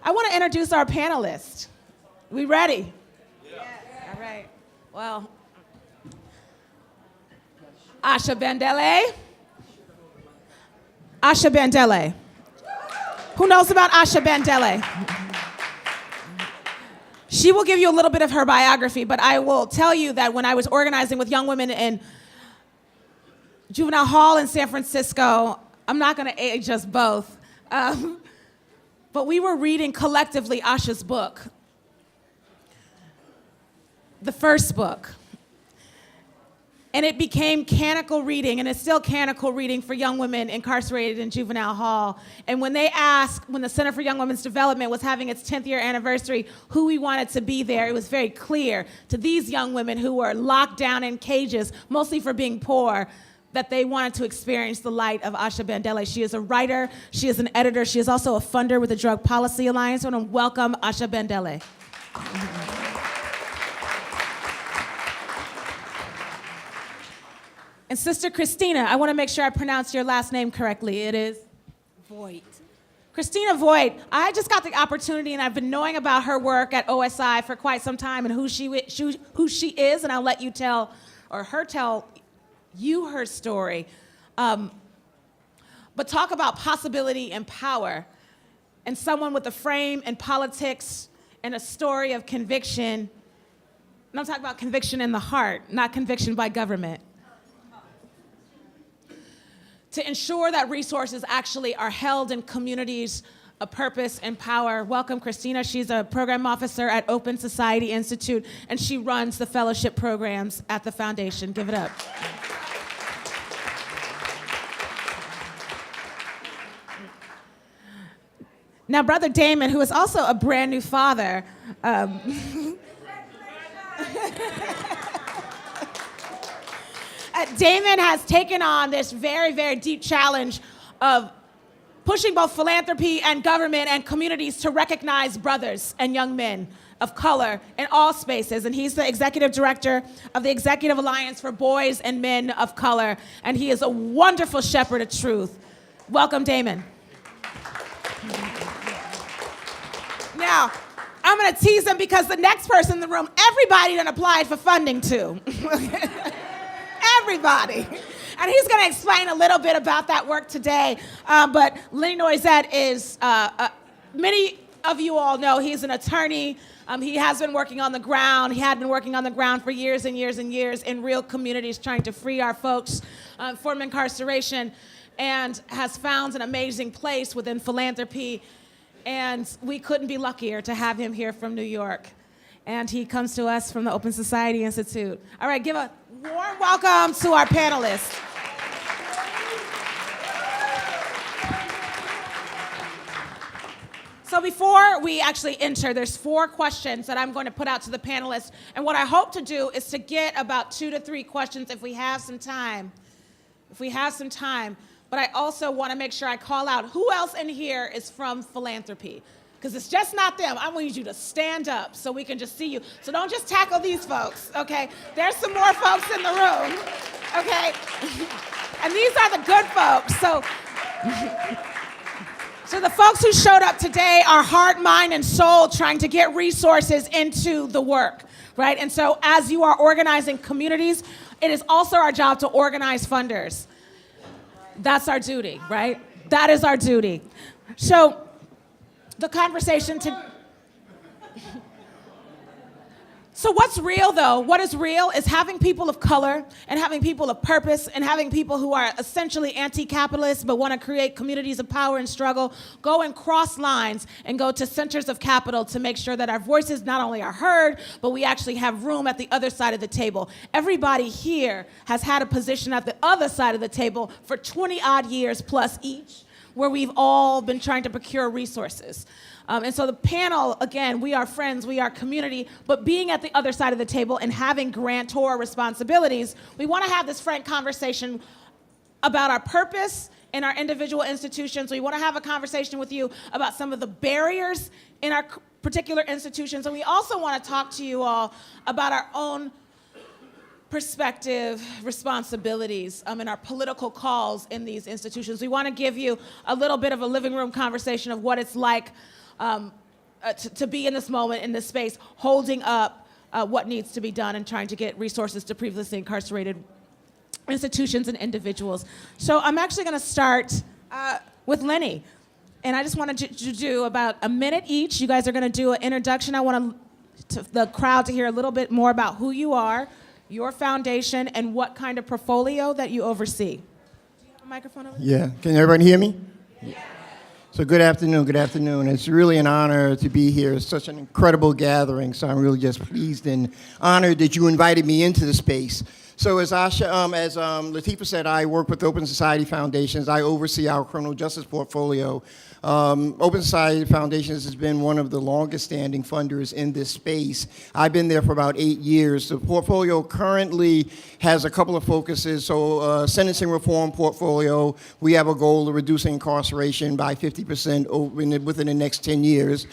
I want to introduce our panelists. We ready? Yeah. All right. Well, Asha Bandele. Asha Bandele. Who knows about Asha Bandele? She will give you a little bit of her biography, but I will tell you that when I was organizing with young women in juvenile hall in San Francisco, I'm not going to age us both, but we were reading collectively Asha's book, the first book. And it became canonical reading, and it's still canonical reading for young women incarcerated in juvenile hall. And when they asked, when the Center for Young Women's Development was having its 10th year anniversary, who we wanted to be there, it was very clear to these young women who were locked down in cages, mostly for being poor, that they wanted to experience the light of Asha Bandele. She is a writer, she is an editor, she is also a funder with the Drug Policy Alliance. I want to welcome Asha Bandele. And Sister Christina, I want to make sure I pronounce your last name correctly. It is Voigt. Christina Voigt. I just got the opportunity, and I've been knowing about her work at OSI for quite some time and who she is, and I'll let you tell you her story. But talk about possibility and power, and someone with a frame and politics and a story of conviction. And I'm talking about conviction in the heart, not conviction by government. To ensure that resources actually are held in communities of purpose and power. Welcome, Christina. She's a program officer at Open Society Institute, and she runs the fellowship programs at the foundation. Give it up. Now, Brother Damon, who is also a brand new father, Damon has taken on this very, very deep challenge of pushing both philanthropy and government and communities to recognize brothers and young men of color in all spaces. And he's the executive director of the Executive Alliance for Boys and Men of Color. And he is a wonderful shepherd of truth. Welcome, Damon. Now, I'm going to tease him because the next person in the room, everybody done applied for funding too. Everybody. And he's going to explain a little bit about that work today. But Lenny Noisette is, many of you all know, he's an attorney. He has been working on the ground. He had been working on the ground for years and years and years in real communities trying to free our folks from incarceration, and has found an amazing place within philanthropy. And we couldn't be luckier to have him here from New York. And he comes to us from the Open Society Institute. All right, give a warm welcome to our panelists. So before we actually enter, there's 4 questions that I'm going to put out to the panelists. And what I hope to do is to get about 2 to 3 questions if we have some time. But I also want to make sure I call out who else in here is from philanthropy. Because it's just not them. I want you to stand up so we can just see you. So don't just tackle these folks, okay? There's some more folks in the room, okay? And these are the good folks. So the folks who showed up today are heart, mind, and soul trying to get resources into the work, right? And so as you are organizing communities, it is also our job to organize funders. That's our duty, right? That is our duty. So the conversation So what's real, though? What is real is having people of color and having people of purpose and having people who are essentially anti-capitalist but want to create communities of power and struggle go and cross lines and go to centers of capital to make sure that our voices not only are heard, but we actually have room at the other side of the table. Everybody here has had a position at the other side of the table for 20-odd years plus each, where we've all been trying to procure resources. And so the panel, again, we are friends, we are community, but being at the other side of the table and having grantor responsibilities, we want to have this frank conversation about our purpose in our individual institutions. We want to have a conversation with you about some of the barriers in our particular institutions. And we also want to talk to you all about our own perspective, responsibilities, and our political calls in these institutions. We want to give you a little bit of a living room conversation of what it's like to be in this moment, in this space, holding up what needs to be done and trying to get resources to previously incarcerated institutions and individuals. So I'm actually going to start with Lenny. And I just wanted to do about a minute each. You guys are going to do an introduction. I want the crowd to hear a little bit more about who you are, your foundation, and what kind of portfolio that you oversee. Do you have a microphone over there? Yeah. Can everybody hear me? Yeah. So good afternoon, good afternoon. It's really an honor to be here. It's such an incredible gathering, so I'm really just pleased and honored that you invited me into the space. So as Latifah said, I work with Open Society Foundations. I oversee our criminal justice portfolio. Open Society Foundations has been one of the longest standing funders in this space. I've been there for about 8 years. The portfolio currently has a couple of focuses. So sentencing reform portfolio, we have a goal of reducing incarceration by 50% within the next 10 years.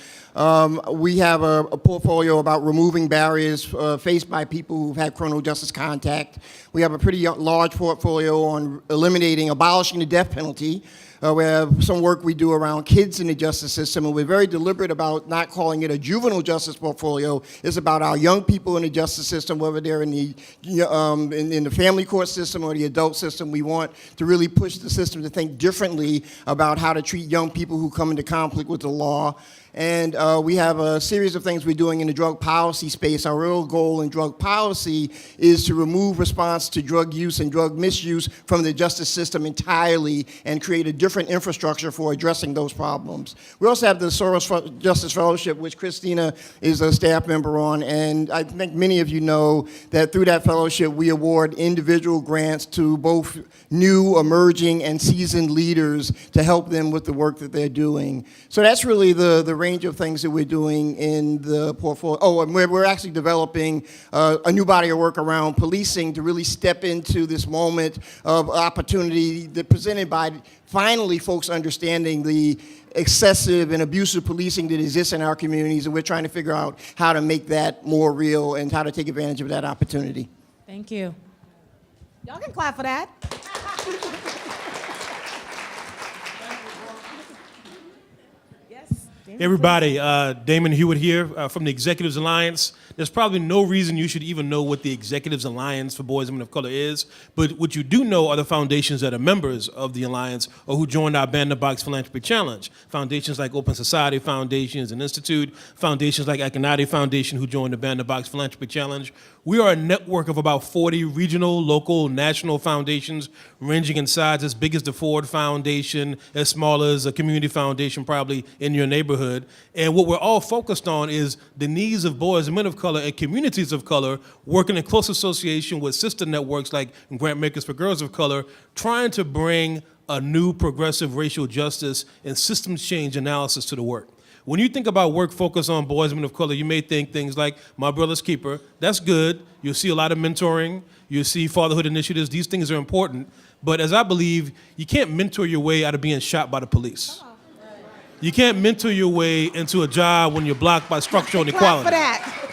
We have a portfolio about removing barriers faced by people who've had criminal justice contact. We have a pretty large portfolio on abolishing the death penalty. We have some work we do around kids in the justice system, and we're very deliberate about not calling it a juvenile justice portfolio. It's about our young people in the justice system, whether they're in the family court system or the adult system. We want to really push the system to think differently about how to treat young people who come into conflict with the law. And we have a series of things we're doing in the drug policy space. Our real goal in drug policy is to remove response to drug use and drug misuse from the justice system entirely and create a different infrastructure for addressing those problems. We also have the Soros Justice Fellowship, which Christina is a staff member on, and I think many of you know that through that fellowship we award individual grants to both new, emerging, and seasoned leaders to help them with the work that they're doing. So that's really the range of things that we're doing in the portfolio. Oh, and we're actually developing a new body of work around policing to really step into this moment of opportunity that presented by finally folks understanding the excessive and abusive policing that exists in our communities, and we're trying to figure out how to make that more real and how to take advantage of that opportunity. Thank you. Y'all can clap for that. Hey everybody, Damon Hewitt here from the Executives Alliance. There's probably no reason you should even know what the Executives Alliance for Boys and Men of Color is, but what you do know are the foundations that are members of the Alliance or who joined our Band-in-a-Box Philanthropy Challenge. Foundations like Open Society Foundations and Institute, foundations like Akinade Foundation who joined the Band-in-a-Box Philanthropy Challenge. We are a network of about 40 regional, local, national foundations ranging in size as big as the Ford Foundation, as small as a community foundation probably in your neighborhood. And what we're all focused on is the needs of boys and men of color and communities of color working in close association with sister networks like Grant Makers for Girls of Color, trying to bring a new progressive racial justice and systems change analysis to the work. When you think about work focused on boys and men of color, you may think things like My Brother's Keeper. That's good. You'll see a lot of mentoring. You'll see fatherhood initiatives. These things are important. But as I believe, you can't mentor your way out of being shot by the police. You can't mentor your way into a job when you're blocked by structural inequality. For that.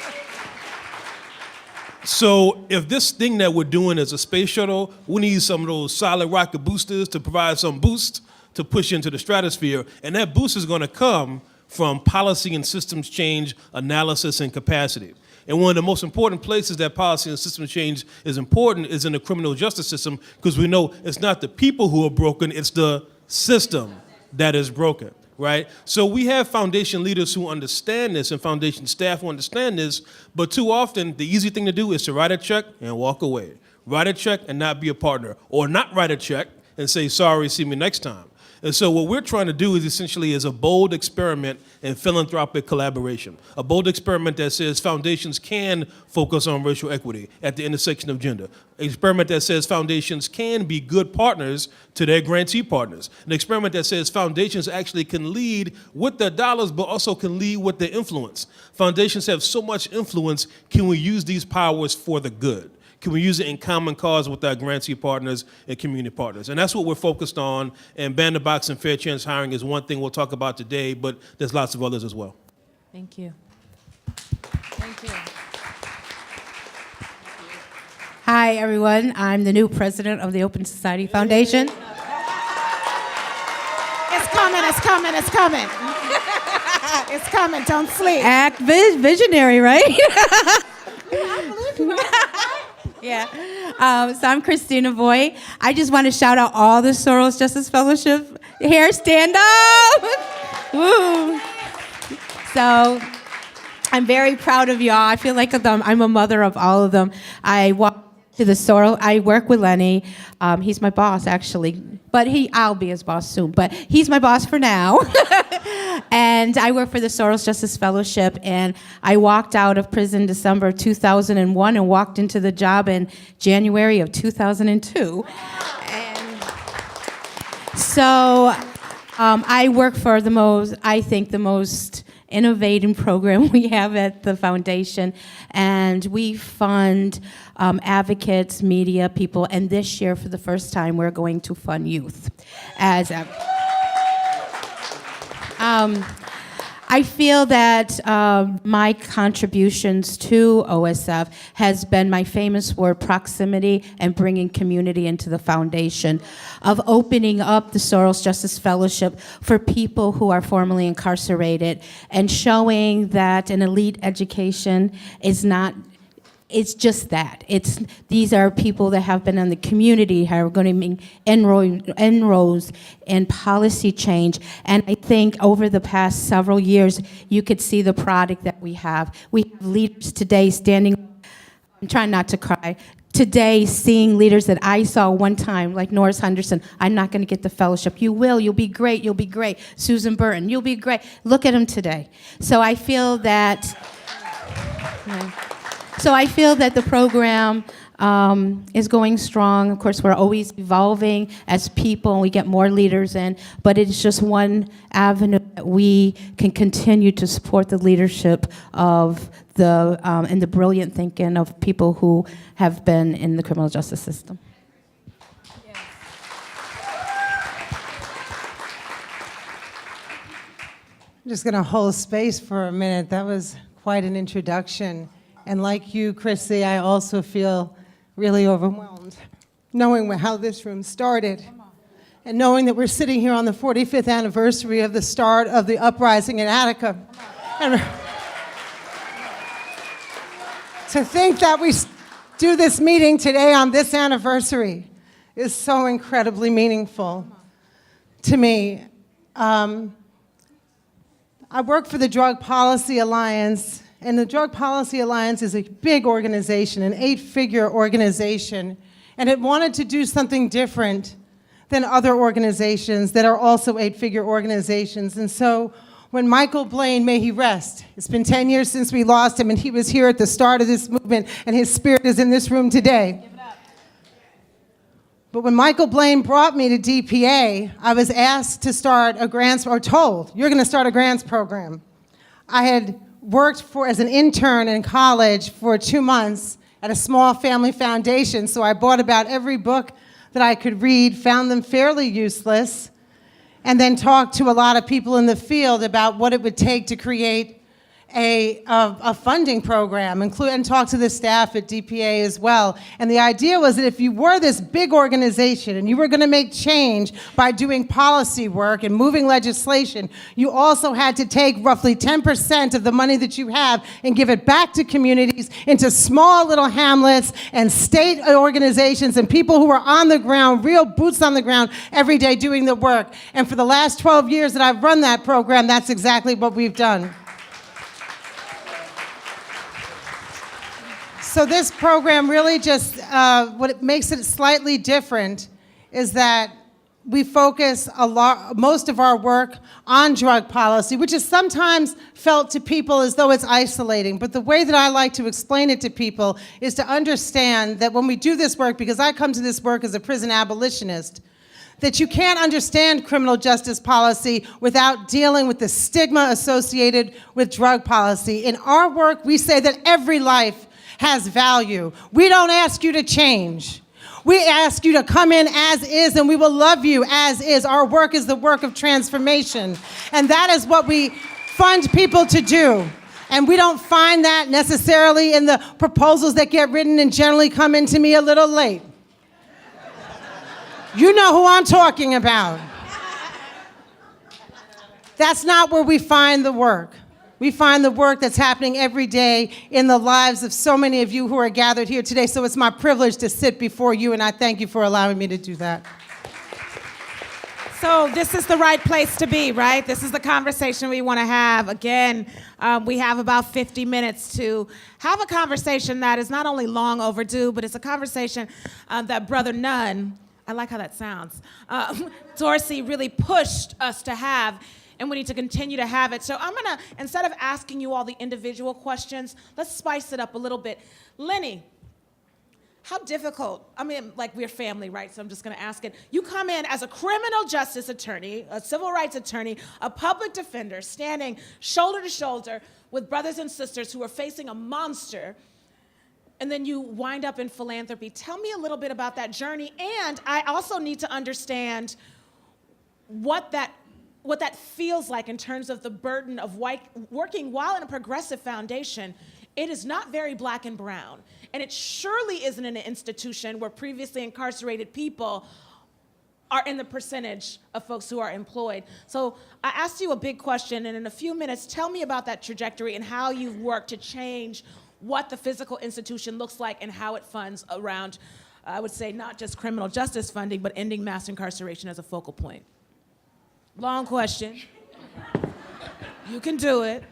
So if this thing that we're doing is a space shuttle, we need some of those solid rocket boosters to provide some boost to push into the stratosphere. And that boost is going to come from policy and systems change, analysis, and capacity. And one of the most important places that policy and systems change is important is in the criminal justice system, because we know it's not the people who are broken, it's the system that is broken, right? So we have foundation leaders who understand this and foundation staff who understand this, but too often the easy thing to do is to write a check and walk away. Write a check and not be a partner, or not write a check and say, sorry, see me next time. And so what we're trying to do is essentially a bold experiment in philanthropic collaboration. A bold experiment that says foundations can focus on racial equity at the intersection of gender. An experiment that says foundations can be good partners to their grantee partners. An experiment that says foundations actually can lead with their dollars, but also can lead with their influence. Foundations have so much influence, can we use these powers for the good? Can we use it in common cause with our grantee partners and community partners? And that's what we're focused on. And Band-in-a-Box and fair chance hiring is one thing we'll talk about today, but there's lots of others as well. Thank you. Thank you. Hi, everyone. I'm the new president of the Open Society Foundation. It's coming, it's coming, it's coming. It's coming. Don't sleep. Act visionary, right? Yeah. So I'm Christina Voigt. I just want to shout out all the Soros Justice Fellowship here. Stand up. Woo. So I'm very proud of y'all. I feel like I'm a mother of all of them. I walk to the Soros. I work with Lenny. He's my boss, actually. But I'll be his boss soon. But he's my boss for now. And I work for the Soros Justice Fellowship. And I walked out of prison December 2001 and walked into the job in January of 2002. And so I work for the most innovating program we have at the foundation, and we fund advocates, media people, and this year, for the first time, we're going to fund youth. I feel that my contributions to OSF has been my famous word, proximity, and bringing community into the foundation, of opening up the Soros Justice Fellowship for people who are formerly incarcerated, and showing that an elite education is not. It's just that. These are people that have been in the community, who are going to make inroads in policy change. And I think over the past several years, you could see the product that we have. We have leaders today standing, I'm trying not to cry, today seeing leaders that I saw one time, like Norris Henderson. I'm not going to get the fellowship. You will. You'll be great. You'll be great. Susan Burton, you'll be great. Look at them today. So I feel that... So I feel that the program is going strong. Of course, we're always evolving as people, and we get more leaders in, but it's just one avenue that we can continue to support the leadership of and the brilliant thinking of people who have been in the criminal justice system. I'm just going to hold space for a minute. That was quite an introduction. And like you, Chrissy, I also feel really overwhelmed, knowing how this room started, and knowing that we're sitting here on the 45th anniversary of the start of the uprising in Attica. And to think that we do this meeting today on this anniversary is so incredibly meaningful to me. I work for the Drug Policy Alliance. And the Drug Policy Alliance is a big organization, an 8-figure organization, and it wanted to do something different than other organizations that are also 8-figure organizations. And so when Michael Blaine, may he rest, it's been 10 years since we lost him, and he was here at the start of this movement, and his spirit is in this room today. But when Michael Blaine brought me to DPA, I was asked to start a grants, or told, you're going to start a grants program. I had worked as an intern in college for 2 months at a small family foundation, so I bought about every book that I could read, found them fairly useless, and then talked to a lot of people in the field about what it would take to create a funding program, and talk to the staff at DPA as well. And the idea was that if you were this big organization and you were going to make change by doing policy work and moving legislation, you also had to take roughly 10% of the money that you have and give it back to communities, into small little hamlets and state organizations and people who are on the ground, real boots on the ground every day doing the work. And for the last 12 years that I've run that program, that's exactly what we've done. So this program really just, what makes it slightly different is that we focus most of our work on drug policy, which is sometimes felt to people as though it's isolating. But the way that I like to explain it to people is to understand that when we do this work, because I come to this work as a prison abolitionist, that you can't understand criminal justice policy without dealing with the stigma associated with drug policy. In our work, we say that every life has value. We don't ask you to change. We ask you to come in as is, and we will love you as is. Our work is the work of transformation, and that is what we fund people to do. And we don't find that necessarily in the proposals that get written and generally come into me a little late. You know who I'm talking about. That's not where we find the work. We find the work that's happening every day in the lives of so many of you who are gathered here today. So it's my privilege to sit before you, and I thank you for allowing me to do that. So this is the right place to be, right? This is the conversation we want to have. Again, we have about 50 minutes to have a conversation that is not only long overdue, but it's a conversation that Brother Nunn, I like how that sounds, Dorsey really pushed us to have, and we need to continue to have it. So I'm going to, instead of asking you all the individual questions, let's spice it up a little bit. Lenny, how difficult, I mean, like, we're family, right? So I'm just gonna ask it. You come in as a criminal justice attorney, a civil rights attorney, a public defender, standing shoulder to shoulder with brothers and sisters who are facing a monster, and then you wind up in philanthropy. Tell me a little bit about that journey, and I also need to understand what that feels like in terms of the burden of working while in a progressive foundation. It is not very black and brown, and it surely isn't in an institution where previously incarcerated people are in the percentage of folks who are employed. So I asked you a big question, and in a few minutes, tell me about that trajectory and how you've worked to change what the physical institution looks like and how it funds around, I would say, not just criminal justice funding, but ending mass incarceration as a focal point. Long question. You can do it.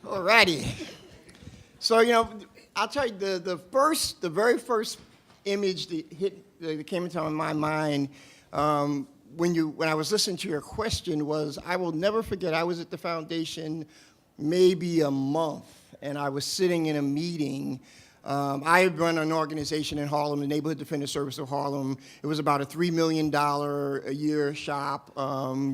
All righty. So, I'll tell you, the very first image that came into my mind when I was listening to your question was, I will never forget, I was at the foundation maybe a month, and I was sitting in a meeting. I had run an organization in Harlem, the Neighborhood Defender Service of Harlem. It was about a $3 million a year shop,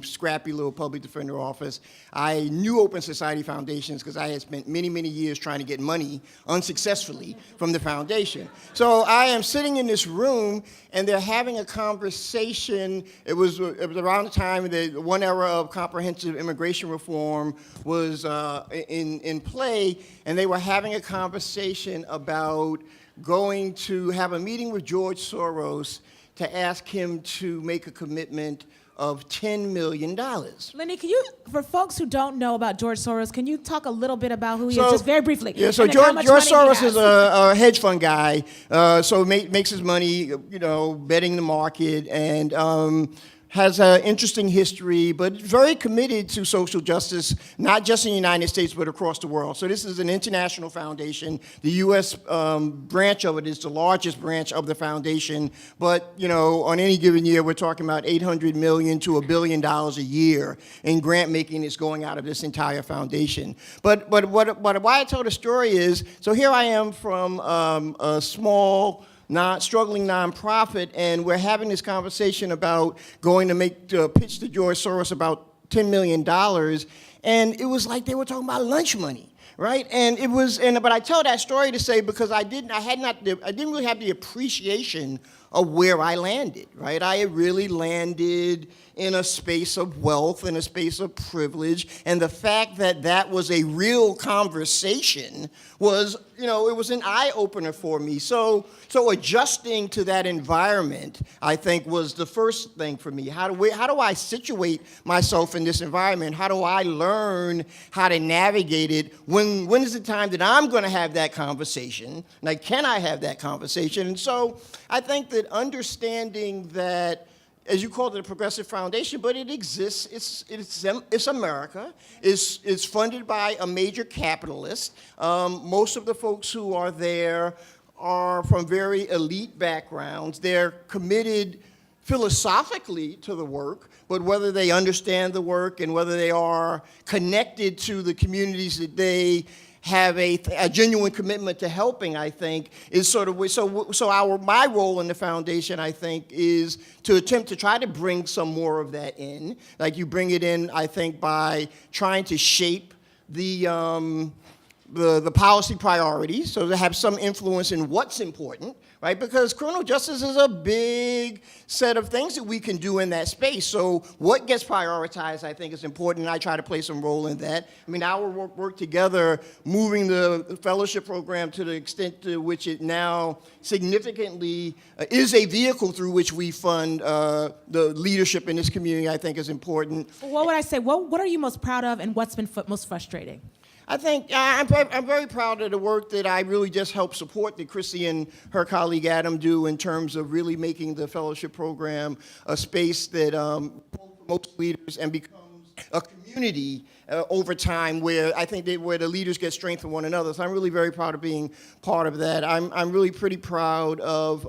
scrappy little public defender office. I knew Open Society Foundations because I had spent many, many years trying to get money unsuccessfully from the foundation. So I am sitting in this room, and they're having a conversation. It was around the time that one era of comprehensive immigration reform was in play, and they were having a conversation about going to have a meeting with George Soros to ask him to make a commitment of $10 million. Lenny, can you, for folks who don't know about George Soros, can you talk a little bit about who he is, just very briefly? Yeah, so and then George Soros is a hedge fund guy, so makes his money, betting the market, and has an interesting history, but very committed to social justice, not just in the United States, but across the world. So this is an international foundation. The U.S. Branch of it is the largest branch of the foundation, but, on any given year, we're talking about $800 million to $1 billion a year in grant making is going out of this entire foundation. But why I told the story is, so here I am from a small, struggling nonprofit, and we're having this conversation about going to pitch to George Soros about $10 million, and it was like they were talking about lunch money, right? And it was, but I tell that story to say because I didn't really have the appreciation of where I landed, right? I had really landed in a space of wealth, in a space of privilege, and the fact that that was a real conversation was, it was an eye-opener for me. So adjusting to that environment, I think, was the first thing for me. How do I situate myself in this environment? How do I learn how to navigate it? When is the time that I'm going to have that conversation? Like, can I have that conversation? And so I think that understanding that, as you called it, a progressive foundation, but it exists. It's America. It's funded by a major capitalist. Most of the folks who are there are from very elite backgrounds. They're committed philosophically to the work, but whether they understand the work and whether they are connected to the communities that they have a genuine commitment to helping, I think, is sort of my role in the foundation, I think, is to attempt to try to bring some more of that in. Like, you bring it in, I think, by trying to shape the the policy priorities, so to have some influence in what's important, right? Because criminal justice is a big set of things that we can do in that space. So what gets prioritized, I think, is important, and I try to play some role in that. I mean, our work together, moving the fellowship program to the extent to which it now significantly is a vehicle through which we fund the leadership in this community, I think is important. What would I say? What are you most proud of, and what's been most frustrating? I think I'm very proud of the work that I really just helped support that Chrissy and her colleague Adam do in terms of really making the fellowship program a space that promotes leaders and becomes a community over time where I think where the leaders get strength from one another. So I'm really very proud of being part of that. I'm really pretty proud of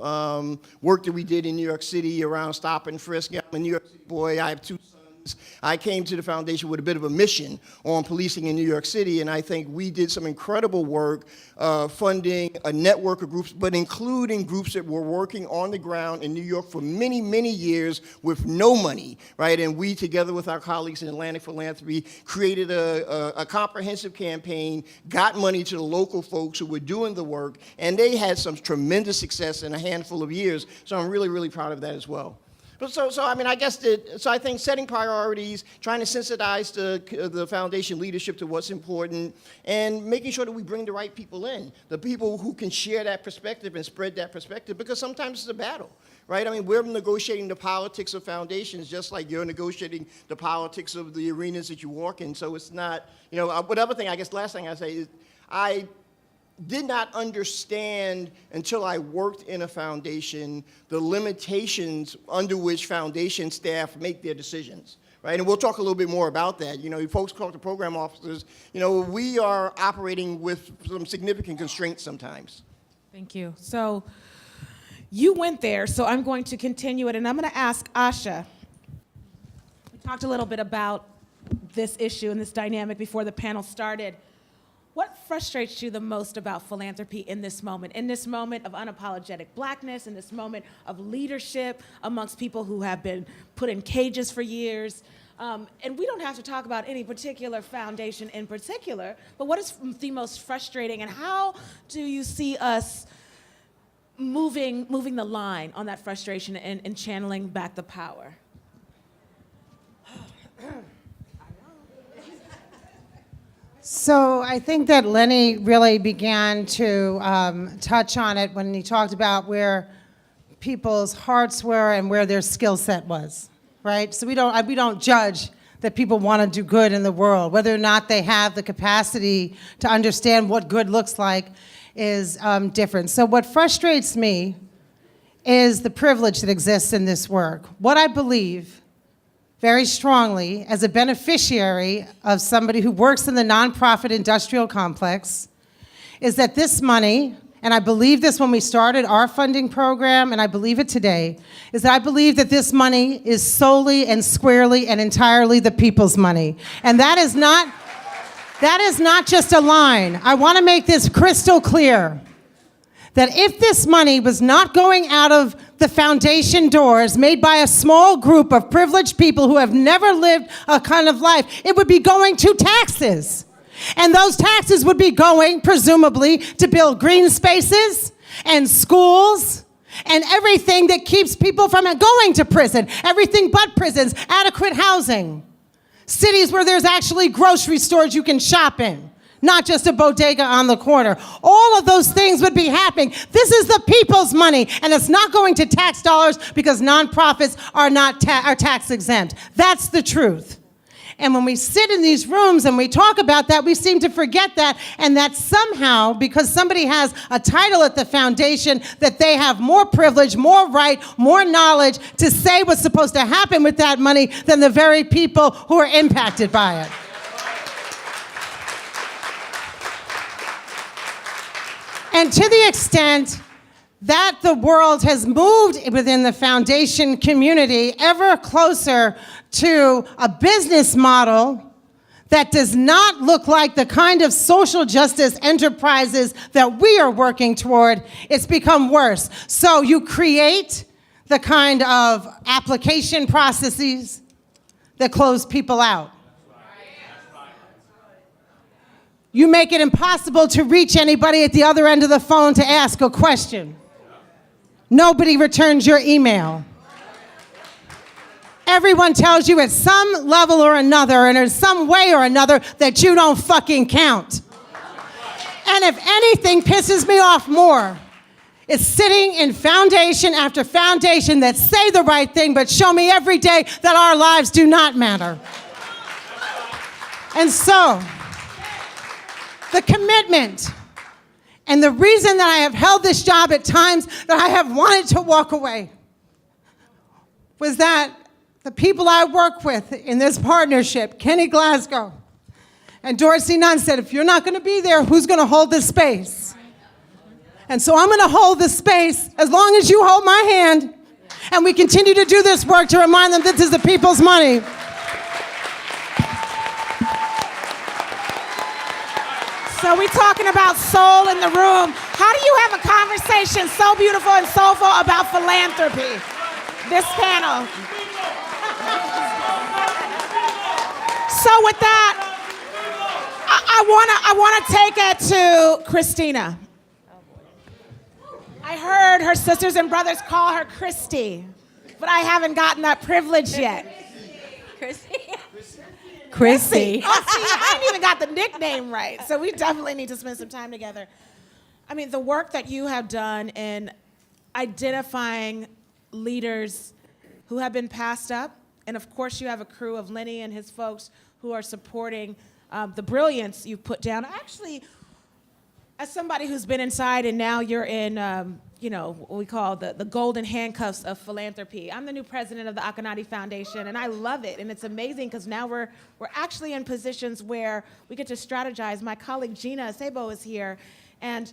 work that we did in New York City around stop and frisk. I'm a New York City boy. I have two sons. I came to the foundation with a bit of a mission on policing in New York City, and I think we did some incredible work funding a network of groups, but including groups that were working on the ground in New York for many, many years with no money, right? And we, together with our colleagues in Atlantic Philanthropy, created a comprehensive campaign, got money to the local folks who were doing the work, and they had some tremendous success in a handful of years. So I'm really, really proud of that as well. But so I mean, I guess I think setting priorities, trying to sensitize the foundation leadership to what's important, and making sure that we bring the right people in, the people who can share that perspective and spread that perspective, because sometimes it's a battle, right? I mean, we're negotiating the politics of foundations just like you're negotiating the politics of the arenas that you walk in. So it's not, you know, whatever thing, I guess last thing I say is I did not understand until I worked in a foundation the limitations under which foundation staff make their decisions, right? And we'll talk a little bit more about that. You know, folks talk to program officers, you know, we are operating with some significant constraints sometimes. Thank you. So you went there, so I'm going to continue it, and I'm going to ask Asha. We talked a little bit about this issue and this dynamic before the panel started. What frustrates you the most about philanthropy in this moment of unapologetic blackness, in this moment of leadership amongst people who have been put in cages for years? And we don't have to talk about any particular foundation in particular, but what is the most frustrating, and how do you see us moving the line on that frustration and channeling back the power? So I think that Lenny really began to touch on it when he talked about where people's hearts were and where their skill set was, right? So we don't judge that people want to do good in the world. Whether or not they have the capacity to understand what good looks like is different. So what frustrates me is the privilege that exists in this work. What I believe very strongly as a beneficiary of somebody who works in the nonprofit industrial complex is that this money, and I believe this when we started our funding program, and I believe it today, is that I believe that this money is solely and squarely and entirely the people's money. And that is not just a line. I want to make this crystal clear that if this money was not going out of the foundation doors made by a small group of privileged people who have never lived a kind of life, it would be going to taxes. And those taxes would be going, presumably, to build green spaces and schools and everything that keeps people from going to prison, everything but prisons, adequate housing, cities where there's actually grocery stores you can shop in, not just a bodega on the corner. All of those things would be happening. This is the people's money, and it's not going to tax dollars because nonprofits are tax exempt. That's the truth. And when we sit in these rooms and we talk about that, we seem to forget that, and that somehow, because somebody has a title at the foundation, that they have more privilege, more right, more knowledge to say what's supposed to happen with that money than the very people who are impacted by it. And to the extent that the world has moved within the foundation community ever closer to a business model that does not look like the kind of social justice enterprises that we are working toward, it's become worse. So you create the kind of application processes that close people out. You make it impossible to reach anybody at the other end of the phone to ask a question. Nobody returns your email. Everyone tells you at some level or another, and in some way or another, that you don't fucking count. And if anything pisses me off more, it's sitting in foundation after foundation that say the right thing, but show me every day that our lives do not matter. And so, the commitment and the reason that I have held this job at times that I have wanted to walk away was that the people I work with in this partnership, Kenny Glasgow and Dorsey Nunn, said, if you're not going to be there, who's going to hold this space? And so I'm going to hold this space as long as you hold my hand and we continue to do this work to remind them this is the people's money. So we're talking about soul in the room. How do you have a conversation so beautiful and soulful about philanthropy? This panel. So with that, I wanna take it to Christina. I heard her sisters and brothers call her Christy, but I haven't gotten that privilege yet. Chrissy. Oh, see, I ain't even got the nickname right, so we definitely need to spend some time together. I mean, the work that you have done in identifying leaders who have been passed up, and of course you have a crew of Lenny and his folks who are supporting the brilliance you've put down. Actually, as somebody who's been inside and now you're in, what we call the golden handcuffs of philanthropy. I'm the new president of the Akanati Foundation, and I love it. And it's amazing because now we're actually in positions where we get to strategize. My colleague Gina Sabo is here, and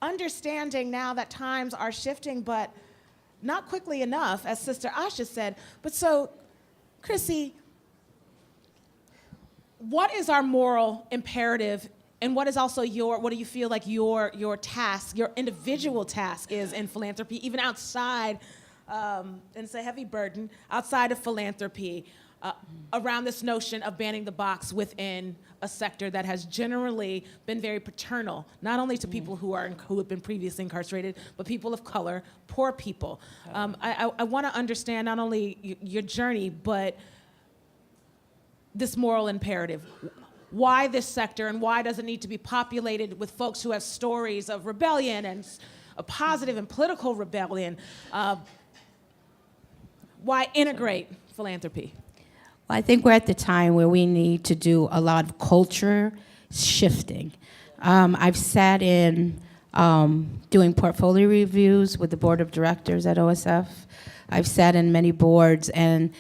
understanding now that times are shifting, but not quickly enough, as Sister Asha said. But so, Chrissy, what is our moral imperative? And what is also what do you feel like your task, your individual task is in philanthropy, even outside, and it's a heavy burden, outside of philanthropy, around this notion of banning the box within a sector that has generally been very paternal, not only to people who have been previously incarcerated, but people of color, poor people. I want to understand not only your journey, but this moral imperative. Why this sector, and why does it need to be populated with folks who have stories of rebellion and a positive and political rebellion? Why integrate philanthropy? Well, I think we're at the time where we need to do a lot of culture shifting. I've sat in doing portfolio reviews with the board of directors at OSF. I've sat in many boards, and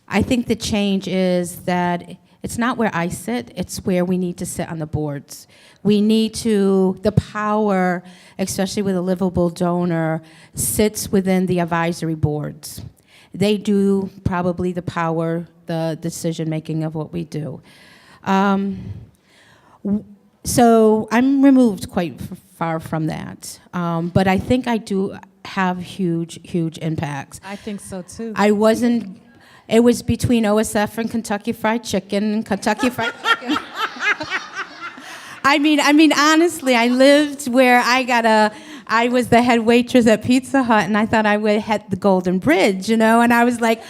I think the change is that it's not where I sit, it's where we need to sit on the boards. We need to, the power, especially with a livable donor, sits within the advisory boards. They do probably the power, the decision-making of what we do. So I'm removed quite far from that. But I think I do have huge, huge impacts. I think so too. It was between OSF and Kentucky Fried Chicken. I mean, honestly, I lived where I was the head waitress at Pizza Hut, and I thought I would hit the Golden Bridge, and I was like,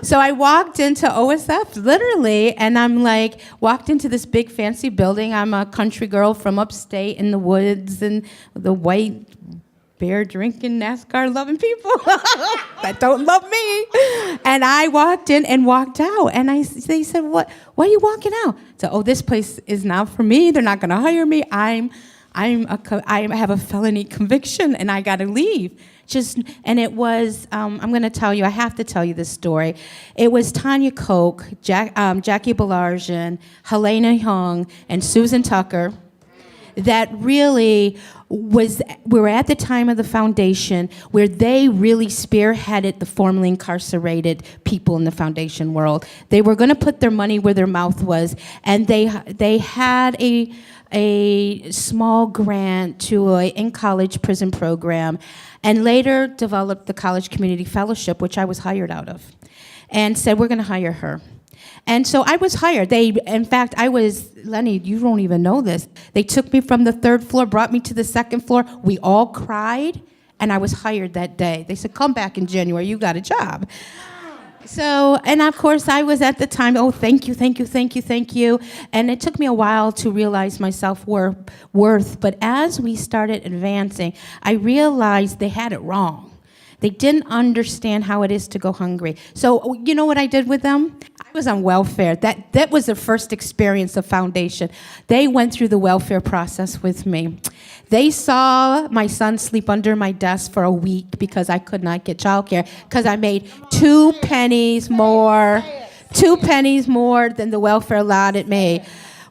so I walked into OSF, literally, and I'm like, walked into this big fancy building. I'm a country girl from upstate in the woods, and the white beer drinking, NASCAR loving people that don't love me. And I walked in and walked out, and they said, why are you walking out? So, this place is not for me. They're not going to hire me. I have a felony conviction, and I got to leave. And it was, I'm going to tell you, I have to tell you this story. It was Tanya Koch, Jackie Balarjian, Helena Young, and Susan Tucker that really we were at the time of the foundation where they really spearheaded the formerly incarcerated people in the foundation world. They were going to put their money where their mouth was, and they had a small grant to an in-college prison program, and later developed the College Community Fellowship, which I was hired out of, and said, we're going to hire her. And so I was hired. In fact, Lenny, you don't even know this. They took me from the 3rd floor, brought me to the 2nd floor. We all cried, and I was hired that day. They said, come back in January, you got a job. So, and of course, I was at the time, oh, thank you, thank you, thank you, thank you. And it took me a while to realize my self-worth. But as we started advancing, I realized they had it wrong. They didn't understand how it is to go hungry. So, you know what I did with them? I was on welfare. That was the first experience of foundation. They went through the welfare process with me. They saw my son sleep under my desk for a week because I could not get childcare because I made 2 pennies more than the welfare allotted me.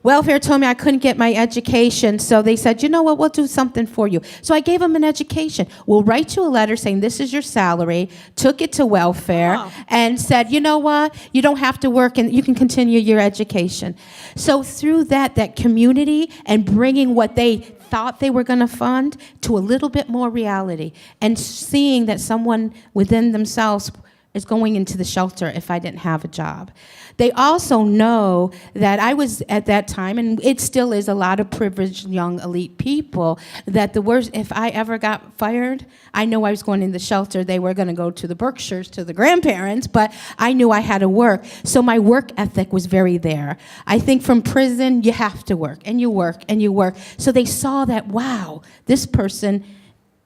Welfare told me I couldn't get my education, so they said, you know what, we'll do something for you. So I gave them an education. We'll write you a letter saying this is your salary, took it to welfare, and said, you know what, you don't have to work and you can continue your education. So through that community and bringing what they thought they were going to fund to a little bit more reality and seeing that someone within themselves is going into the shelter if I didn't have a job. They also know that I was at that time, and it still is a lot of privileged young elite people, that the worst, if I ever got fired, I knew I was going in the shelter. They were going to go to the Berkshires, to the grandparents, but I knew I had to work. So my work ethic was very there. I think from prison, you have to work, and you work, and you work. So they saw that, wow, this person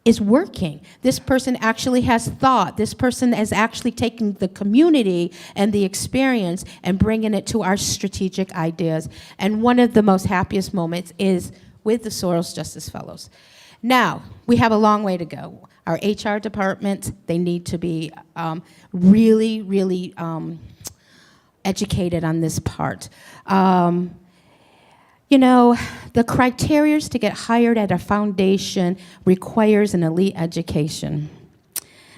is working. This person actually has thought. This person is actually taking the community and the experience and bringing it to our strategic ideas. And one of the most happiest moments is with the Soros Justice Fellows. Now, we have a long way to go. Our HR department, they need to be really educated on this part. You know, the criteria to get hired at a foundation requires an elite education.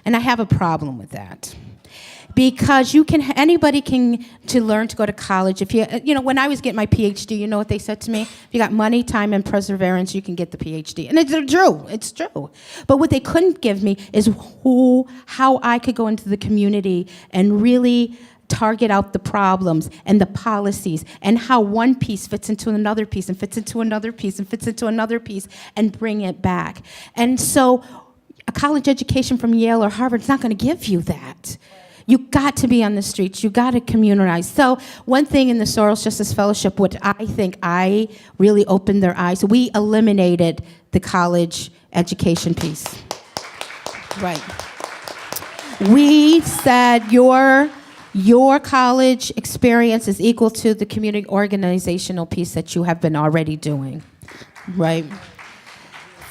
And I have a problem with that. Because anybody can learn to go to college. If you know, when I was getting my PhD, you know what they said to me? If you got money, time, and perseverance, you can get the PhD. And it's true. But what they couldn't give me is how I could go into the community and really target out the problems and the policies and how one piece fits into another piece and fits into another piece and fits into another piece and bring it back. And so a college education from Yale or Harvard is not going to give you that. You got to be on the streets. You got to communalize. So one thing in the Soros Justice Fellowship, which I think I really opened their eyes, we eliminated the college education piece. Right. We said your college experience is equal to the community organizational piece that you have been already doing, right?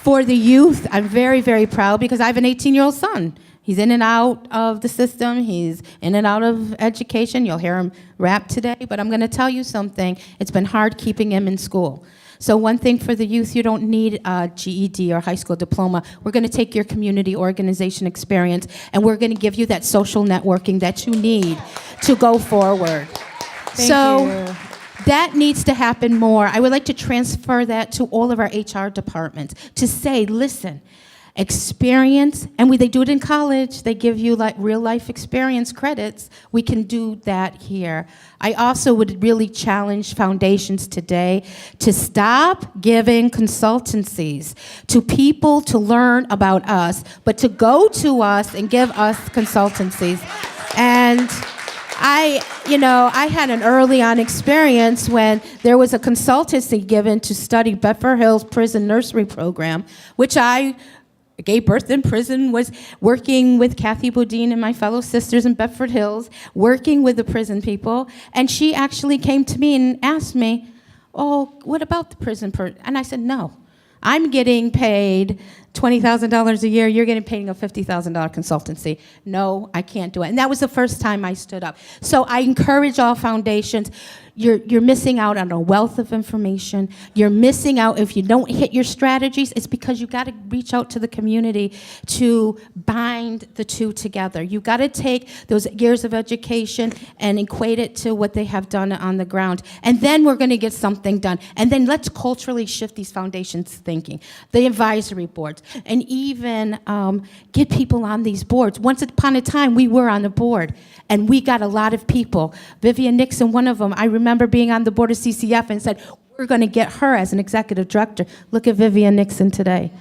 For the youth, I'm very, very proud because I have an 18-year-old son. He's in and out of the system. He's in and out of education. You'll hear him rap today, but I'm going to tell you something. It's been hard keeping him in school. So one thing for the youth, you don't need a GED or high school diploma. We're going to take your community organization experience, and we're going to give you that social networking that you need to go forward. Thank you. That needs to happen more. I would like to transfer that to all of our HR departments to say, listen, experience, and they do it in college. They give you like real life experience credits. We can do that here. I also would really challenge foundations today to stop giving consultancies to people to learn about us, but to go to us and give us consultancies. And I had an early on experience when there was a consultancy given to study Bedford Hills Prison Nursery Program, which I gave birth in prison, was working with Kathy Bodine and my fellow sisters in Bedford Hills, working with the prison people, and she actually came to me and asked me, oh, what about the prison and I said, no. I'm getting paid $20,000 a year. You're getting paid a $50,000 consultancy. No, I can't do it. And that was the first time I stood up. So I encourage all foundations. You're missing out on a wealth of information. You're missing out if you don't hit your strategies. It's because you got to reach out to the community to bind the two together. You got to take those years of education and equate it to what they have done on the ground. And then we're going to get something done. And then let's culturally shift these foundations' thinking. The advisory boards. boards, and even get people on these boards. Once upon a time, we were on the board, and we got a lot of people. Vivian Nixon, one of them, I remember being on the board of CCF and said, we're going to get her as an executive director. Look at Vivian Nixon today.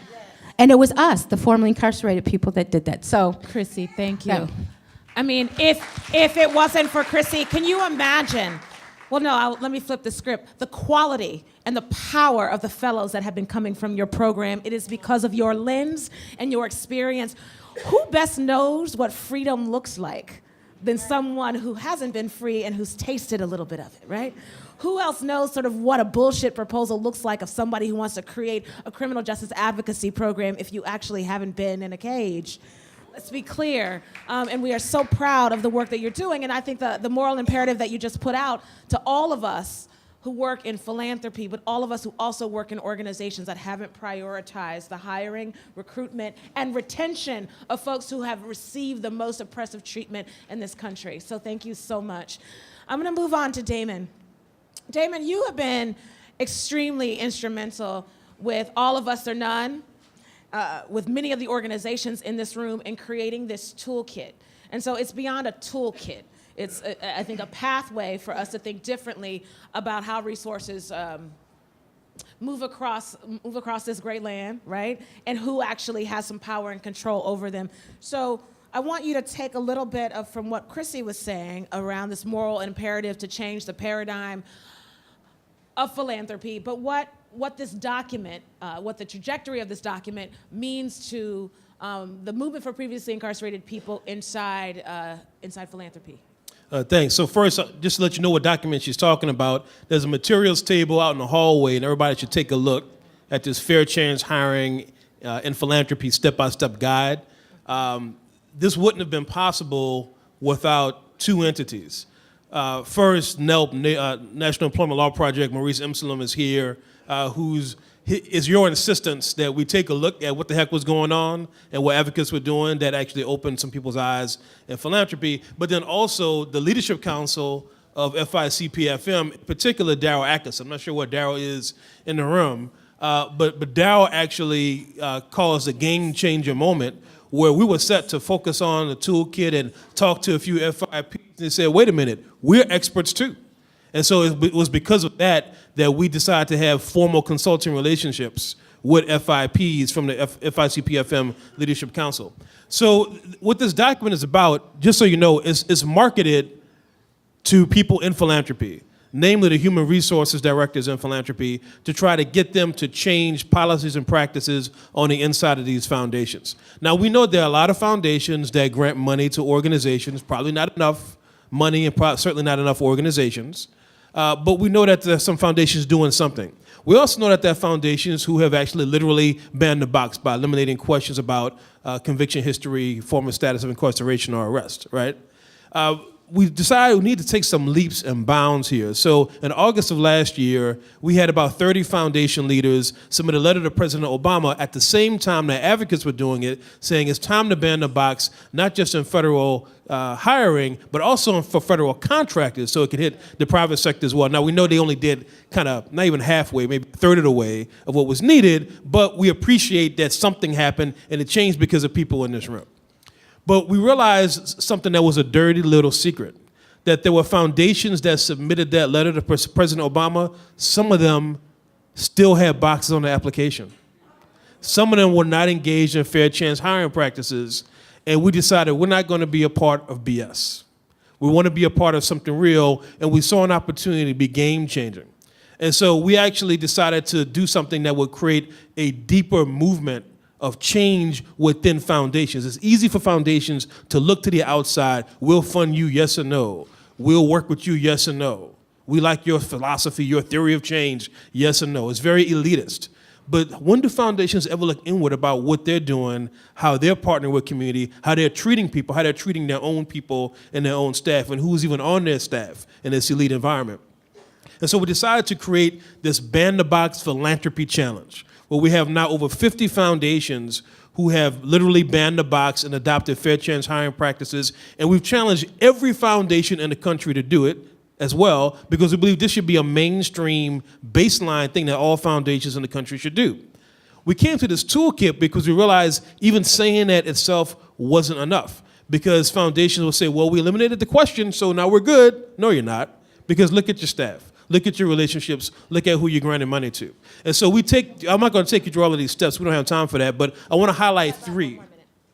And it was us, the formerly incarcerated people, that did that. So, Chrissy, thank you. Yeah. I mean, if it wasn't for Chrissy, can you imagine? Well, no, let me flip the script. The quality and the power of the fellows that have been coming from your program, it is because of your lens and your experience. Who best knows what freedom looks like than someone who hasn't been free and who's tasted a little bit of it, right? Who else knows sort of what a bullshit proposal looks like of somebody who wants to create a criminal justice advocacy program if you actually haven't been in a cage? Let's be clear. And we are so proud of the work that you're doing. And I think the moral imperative that you just put out to all of us who work in philanthropy, but all of us who also work in organizations that haven't prioritized the hiring, recruitment, and retention of folks who have received the most oppressive treatment in this country. So thank you so much. I'm going to move on to Damon. Damon, you have been extremely instrumental with All of Us or None, with many of the organizations in this room in creating this toolkit. And so it's beyond a toolkit. It's, I think, a pathway for us to think differently about how resources move across this great land, right? And who actually has some power and control over them. So I want you to take a little bit from what Chrissy was saying around this moral imperative to change the paradigm of philanthropy, but what this document, what the trajectory of this document means to the movement for previously incarcerated people inside philanthropy. Thanks. So first, just to let you know what document she's talking about, there's a materials table out in the hallway, and everybody should take a look at this Fair Chance Hiring in Philanthropy step-by-step guide. This wouldn't have been possible without two entities. First, NELP, National Employment Law Project, Maurice Imsalem is here, is your insistence that we take a look at what the heck was going on and what advocates were doing that actually opened some people's eyes in philanthropy. But then also the Leadership Council of FICPFM, in particular Darryl Ackes. I'm not sure what Darryl is in the room, but Darryl actually caused a game changer moment where we were set to focus on the toolkit and talk to a few FIPs, and they said, wait a minute, we're experts too. And so it was because of that we decided to have formal consulting relationships with FIPs from the FICPFM Leadership Council. So what this document is about, just so you know, is marketed to people in philanthropy, namely the human resources directors in philanthropy, to try to get them to change policies and practices on the inside of these foundations. Now, we know there are a lot of foundations that grant money to organizations, probably not enough money and certainly not enough organizations, but we know that there are some foundations doing something. We also know that there are foundations who have actually literally banned the box by eliminating questions about conviction history, former status of incarceration or arrest, right? We decided we need to take some leaps and bounds here. So in August of last year, we had about 30 foundation leaders submit a letter to President Obama at the same time that advocates were doing it, saying it's time to ban the box, not just in federal hiring, but also for federal contractors, so it can hit the private sector as well. Now, we know they only did kind of not even halfway, maybe a third of the way of what was needed, but we appreciate that something happened, and it changed because of people in this room. But we realized something that was a dirty little secret, that there were foundations that submitted that letter to President Obama. Some of them still had boxes on the application. Some of them were not engaged in fair chance hiring practices, and we decided we're not going to be a part of BS. We want to be a part of something real, and we saw an opportunity to be game-changing. And so we actually decided to do something that would create a deeper movement of change within foundations. It's easy for foundations to look to the outside. We'll fund you, yes or no. We'll work with you, yes or no. We like your philosophy, your theory of change, yes or no. It's very elitist. But when do foundations ever look inward about what they're doing, how they're partnering with community, how they're treating people, how they're treating their own people and their own staff, and who's even on their staff in this elite environment? And so we decided to create this Ban the Box Philanthropy Challenge, where we have now over 50 foundations who have literally banned the box and adopted fair chance hiring practices. And we've challenged every foundation in the country to do it as well, because we believe this should be a mainstream baseline thing that all foundations in the country should do. We came to this toolkit because we realized even saying that itself wasn't enough. Because foundations will say, well, we eliminated the question, so now we're good. No, you're not. Because look at your staff. Look at your relationships. Look at who you're granting money to. And so I'm not going to take you through all of these steps. We don't have time for that. But I want to highlight three.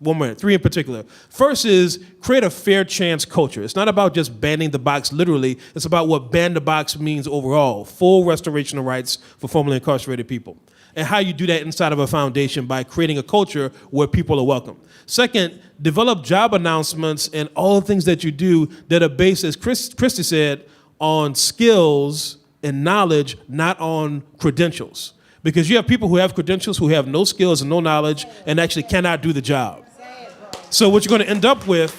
1 minute. 3 in particular. First is create a fair chance culture. It's not about just banning the box literally. It's about what ban the box means overall. Full restoration of rights for formerly incarcerated people. And how you do that inside of a foundation by creating a culture where people are welcome. Second, develop job announcements and all the things that you do that are based, as Christy said, on skills and knowledge, not on credentials. Because you have people who have credentials who have no skills and no knowledge and actually cannot do the job. So what you're going to end up with,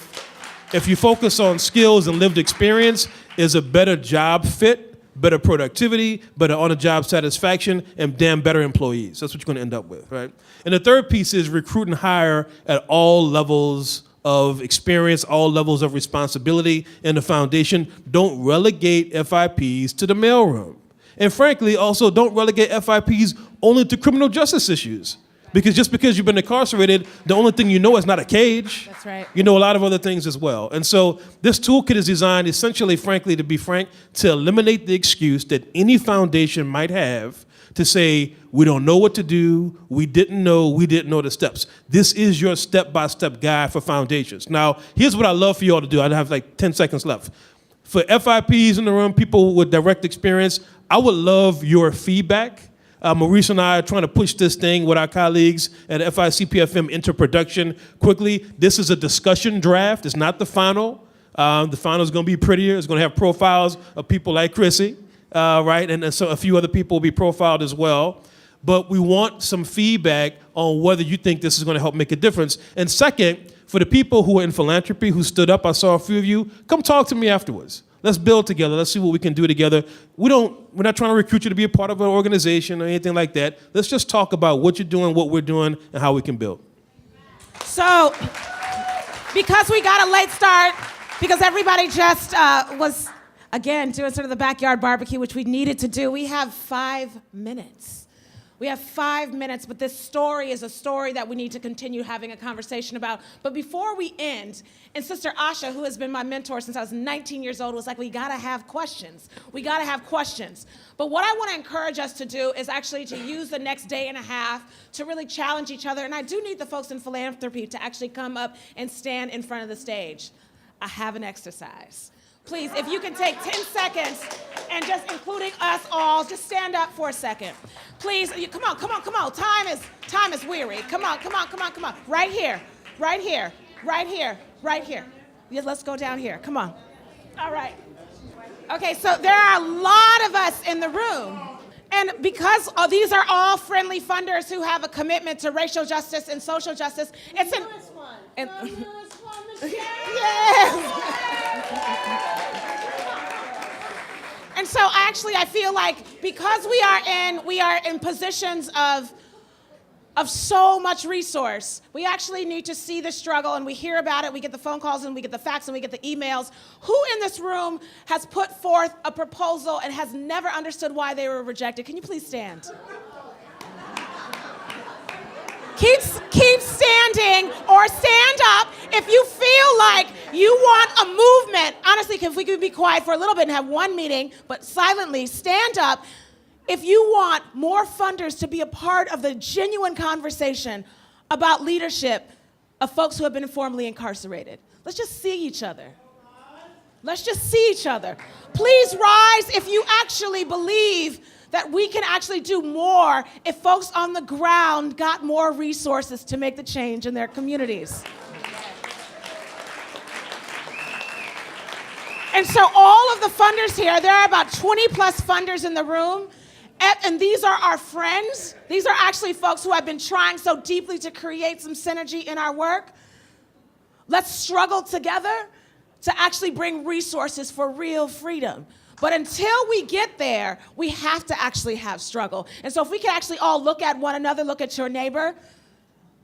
if you focus on skills and lived experience, is a better job fit, better productivity, better on-the-job satisfaction, and damn better employees. That's what you're going to end up with, right? And the third piece is recruit and hire at all levels of experience, all levels of responsibility in the foundation. Don't relegate FIPs to the mailroom. And frankly, also don't relegate FIPs only to criminal justice issues. Because just because you've been incarcerated, the only thing you know is not a cage. That's right. You know a lot of other things as well. And so this toolkit is designed essentially, frankly, to be frank, to eliminate the excuse that any foundation might have to say, we don't know what to do, we didn't know the steps. This is your step-by-step guide for foundations. Now, here's what I'd love for you all to do. I have like 10 seconds left. For FIPs in the room, people with direct experience, I would love your feedback. Maurice and I are trying to push this thing with our colleagues at FICPFM into production quickly. This is a discussion draft. It's not the final. The final is going to be prettier. It's going to have profiles of people like Chrissy, right? And so a few other people will be profiled as well. But we want some feedback on whether you think this is going to help make a difference. And second, for the people who are in philanthropy who stood up, I saw a few of you, come talk to me afterwards. Let's build together. Let's see what we can do together. We're not trying to recruit you to be a part of an organization or anything like that. Let's just talk about what you're doing, what we're doing, and how we can build. So, because we got a late start, because everybody just was, again, doing sort of the backyard barbecue, which we needed to do, we have 5 minutes. We have 5 minutes, but this story is a story that we need to continue having a conversation about. But before we end, and Sister Asha, who has been my mentor since I was 19 years old, was like, we gotta have questions. We gotta have questions. But what I wanna encourage us to do is actually to use the next day and a half to really challenge each other. And I do need the folks in philanthropy to actually come up and stand in front of the stage. I have an exercise. Please, if you can take 10 seconds and just including us all, just stand up for a second. Please, come on. Time is weary. Come on. Right here. Yeah, let's go down here. Come on. All right. Okay, so there are a lot of us in the room. And because these are all friendly funders who have a commitment to racial justice and social justice, it's an... And, yes. And so I feel like because we are in positions of so much resource, we actually need to see the struggle, and we hear about it, we get the phone calls, and we get the fax, and we get the emails. Who in this room has put forth a proposal and has never understood why they were rejected? Can you please stand? Keep standing or stand up if you feel like you want a movement. Honestly, if we could be quiet for a little bit and have one meeting, but silently stand up if you want more funders to be a part of the genuine conversation about leadership of folks who have been formerly incarcerated. Let's just see each other. Please rise if you actually believe that we can actually do more if folks on the ground got more resources to make the change in their communities. And so all of the funders here, there are about 20 plus funders in the room, and these are our friends. These are actually folks who have been trying so deeply to create some synergy in our work. Let's struggle together to actually bring resources for real freedom. But until we get there, we have to actually have struggle. And so if we can actually all look at one another, look at your neighbor,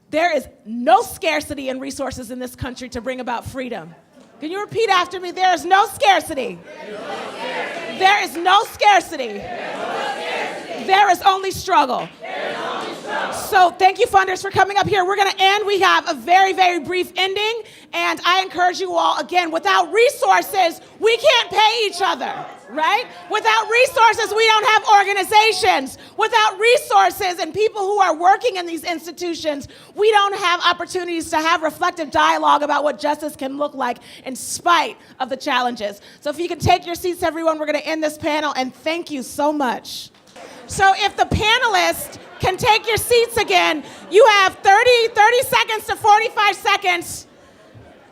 there is no scarcity in resources in this country to bring about freedom. Can you repeat after me? There is no scarcity. There is no scarcity. There is only struggle. So thank you, funders, for coming up here. We're going to end. We have a very, very brief ending. And I encourage you all, again, without resources, we can't pay each other, right? Without resources, we don't have organizations. Without resources and people who are working in these institutions, we don't have opportunities to have reflective dialogue about what justice can look like in spite of the challenges. So if you can take your seats, everyone, we're going to end this panel. And thank you so much. So if the panelists can take your seats again, you have 30 seconds to 45 seconds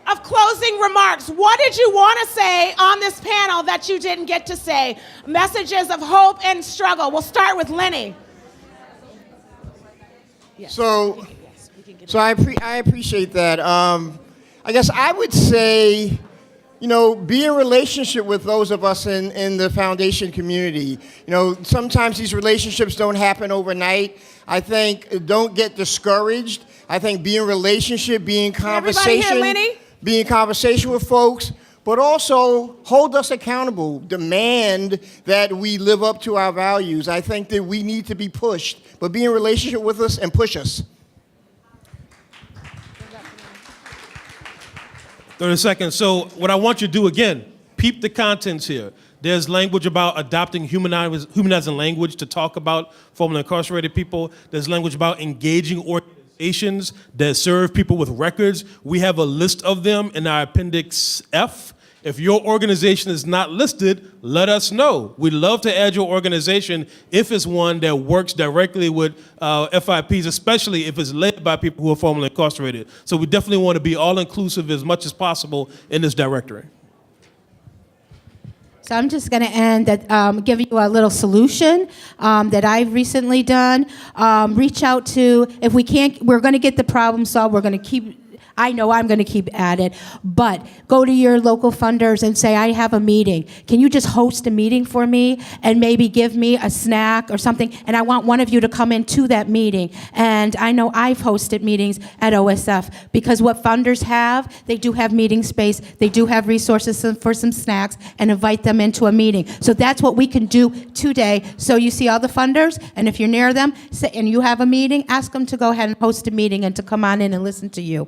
of closing remarks. What did you want to say on this panel that you didn't get to say? Messages of hope and struggle. We'll start with Lenny. Yes. So I appreciate that. I guess I would say, be in relationship with those of us in the foundation community. Sometimes these relationships don't happen overnight. I think don't get discouraged. I think be in relationship, be in conversation. Everybody hear Lenny? Be in conversation with folks, but also hold us accountable. Demand that we live up to our values. I think that we need to be pushed, but be in relationship with us and push us. 30 seconds. So what I want you to do, again, peep the contents here. There's language about adopting humanizing language to talk about formerly incarcerated people. There's language about engaging organizations that serve people with records. We have a list of them in our Appendix F. If your organization is not listed, let us know. We'd love to add your organization if it's one that works directly with FIPs, especially if it's led by people who are formerly incarcerated. So we definitely want to be all-inclusive as much as possible in this directory. So I'm just going to end that, give you a little solution that I've recently done. Reach out to, if we can't, we're going to get the problem solved. We're going to keep, I know I'm going to keep at it, but go to your local funders and say, I have a meeting. Can you just host a meeting for me and maybe give me a snack or something? And I want one of you to come into that meeting. And I know I've hosted meetings at OSF because what funders have, they do have meeting space, they do have resources for some snacks, and invite them into a meeting. So that's what we can do today. So you see all the funders, and if you're near them and you have a meeting, ask them to go ahead and host a meeting and to come on in and listen to you.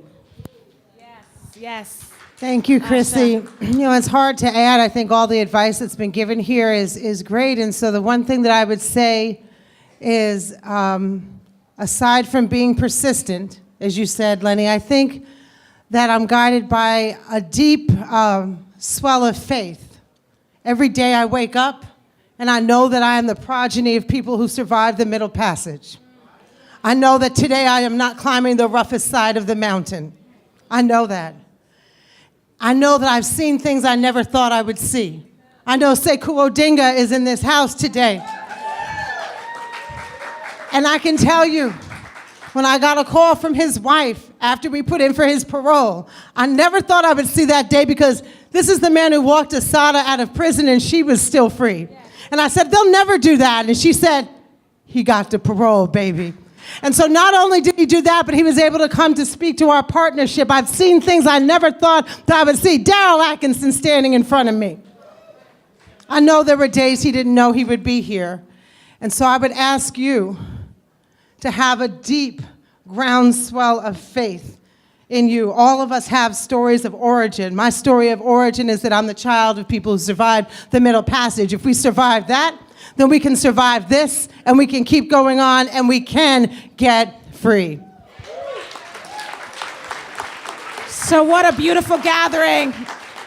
Yes. Thank you, Chrissy. It's hard to add. I think all the advice that's been given here is great. And so the one thing that I would say is, aside from being persistent, as you said, Lenny, I think that I'm guided by a deep swell of faith. Every day I wake up and I know that I am the progeny of people who survived the Middle Passage. I know that today I am not climbing the roughest side of the mountain. I know that. I know that I've seen things I never thought I would see. I know Sekou Odinga is in this house today. And I can tell you, when I got a call from his wife after we put in for his parole, I never thought I would see that day because this is the man who walked Asada out of prison and she was still free. And I said, they'll never do that. And she said, he got the parole, baby. And so not only did he do that, but he was able to come to speak to our partnership. I've seen things I never thought that I would see. Darrell Atkinson standing in front of me. I know there were days he didn't know he would be here. And so I would ask you to have a deep groundswell of faith in you. All of us have stories of origin. My story of origin is that I'm the child of people who survived the Middle Passage. If we survive that, then we can survive this, and we can keep going on, and we can get free. So what a beautiful gathering.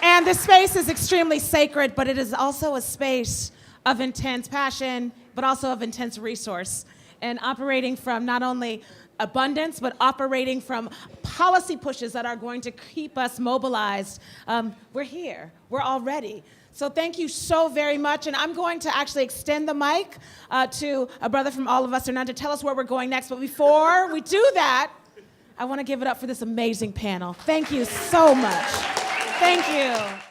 And this space is extremely sacred, but it is also a space of intense passion, but also of intense resource. And operating from not only abundance, but operating from policy pushes that are going to keep us mobilized. We're here. We're all ready. So thank you so very much. And I'm going to actually extend the mic to a brother from All of Us Are None to tell us where we're going next. But before we do that, I want to give it up for this amazing panel. Thank you so much. Thank you.